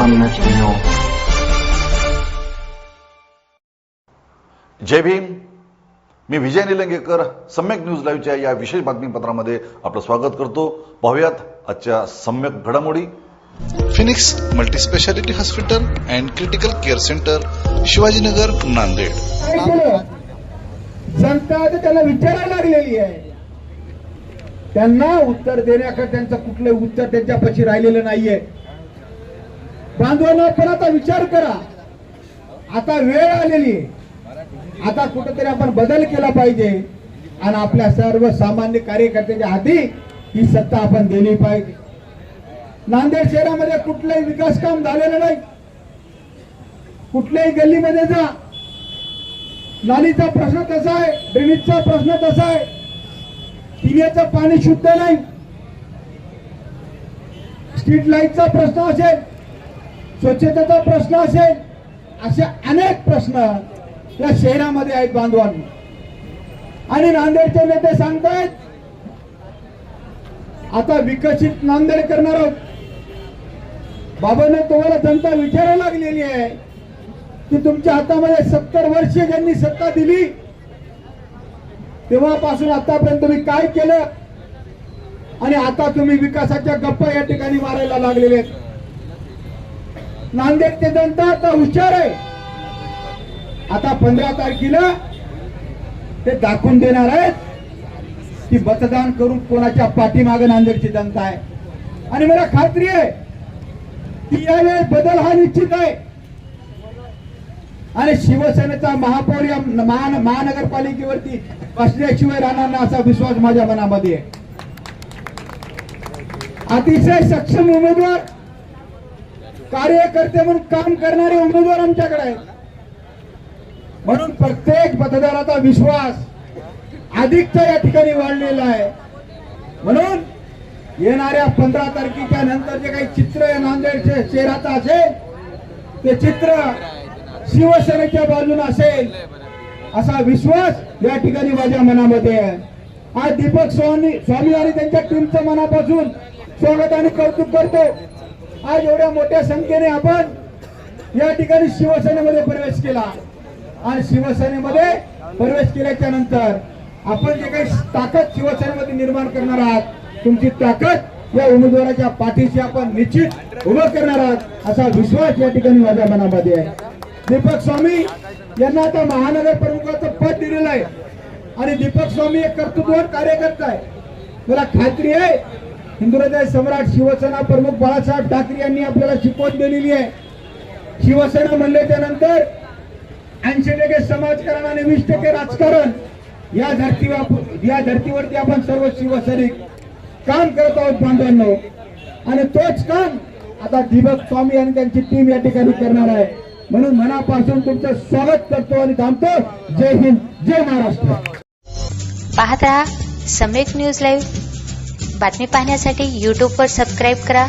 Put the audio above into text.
सम्यक न्यूज. जय भीम. मी विजय निलंगेकर सम्यक न्यूज लाईव्हच्या या विशेष बातमीपत्रामध्ये आपलं स्वागत करतो. पाहूयात आजच्या सम्यक घडामोडी. Phoenix multispeciality hospital and critical care centre, Shivajinagar, Nanded. जनता त्याला विचारायला लागलेली आहे. त्यांना उत्तर देण्याकडे त्यांचं कुठलं उत्तर त्यांच्यापाशी राहिलेलं नाहीये. बांधवांना पण आता विचार करा. आता वेळ आलेली आहे. आता कुठेतरी आपण बदल केला पाहिजे आणि आपल्या सर्व सामान्य कार्यकर्त्यांच्या हाती ही सत्ता आपण दिली पाहिजे. नांदेड शहरामध्ये कुठलंही विकास काम झालेलं नाही. कुठल्याही गल्लीमध्ये जा, नालीचा प्रश्न तसा आहे, ड्रेनेजचा प्रश्न तसा आहे, पिण्याचं पाणी शुद्ध नाही, स्ट्रीट लाईटचा प्रश्न असेल, स्वच्छतेचा प्रश्न असेल, असे अनेक प्रश्न या शहरामध्ये आहेत बांधवांनी. आणि नांदेडचे नेते सांगतायत आता विकसित नांदेड करणार आहोत. बाबांना तुम्हाला जनता विचारायला लागलेली आहे की तुमच्या हातामध्ये 70 वर्ष ज्यांनी सत्ता दिली तेव्हापासून आतापर्यंत तुम्ही काय केलं आणि आता तुम्ही विकासाच्या गप्पा या ठिकाणी मारायला लागलेले आहेत. नांदेडचे जनता आता हुशार आहे. आता 15 तारखेला ते दाखवून देणार आहेत की मतदान करून कोणाच्या पाठीमागे नांदेडची जनता आहे. आणि मला खात्री आहे की यावेळेस बदल हा निश्चित आहे. आणि शिवसेनेचा महापौर या महानगरपालिकेवरती बसल्याशिवाय राहणार नाही असा विश्वास माझ्या मनामध्ये आहे. अतिशय सक्षम उमेदवार, कार्यकर्ते म्हणून काम करणारे उमेदवार आमच्याकडे आहेत. म्हणून प्रत्येक मतदाराचा विश्वास अधिकचा या ठिकाणी वाढलेला आहे. म्हणून येणाऱ्या 15 तारखेच्या नंतर जे काही चित्र या नांदेड शहराचं असेल ते चित्र शिवसेनेच्या बाजूने असेल असा विश्वास या ठिकाणी माझ्या मनामध्ये आहे. आज दीपक स्वामी आणि त्यांच्या टीमचं मनापासून स्वागत आणि कौतुक करतो. आज एवढ्या मोठ्या संख्येने आपण या ठिकाणी शिवसेनेमध्ये प्रवेश केला आणि शिवसेनेमध्ये प्रवेश केल्याच्या नंतर आपण जे काही ताकद शिवसेनेमध्ये निर्माण करणार आहात, तुमची ताकद या उमेदवाराच्या पाठीशी आपण निश्चित उभं करणार आहात असा विश्वास या ठिकाणी माझ्या मनामध्ये आहे. दीपक स्वामी यांना आता महानगर प्रमुखाचं पद दिलेलं आहे आणि दीपक स्वामी एक कर्तृत्ववान कार्यकर्ता आहे. मला खात्री आहे हिंदू हृदय सम्राट शिवसेना प्रमुख बाळासाहेब ठाकरे यांनी आपल्याला शिकवण दिलेली आहे. शिवसेना म्हणले त्यानंतर 80% समाजकारण आणि 20% राजकारण या धर्तीवरती आपण सर्व शिवसैनिक काम करत आहोत बांधवांनो. आणि तोच काम आता दीपक स्वामी आणि त्यांची टीम या ठिकाणी करणार आहे. म्हणून मनापासून तुमचं स्वागत करतो आणि थांबतो. जय हिंद, जय महाराष्ट्र. पाहत रहा सम्यक न्यूज लाईव्ह. बातमी पाहण्यासाठी YouTube वर सबस्क्राईब करा.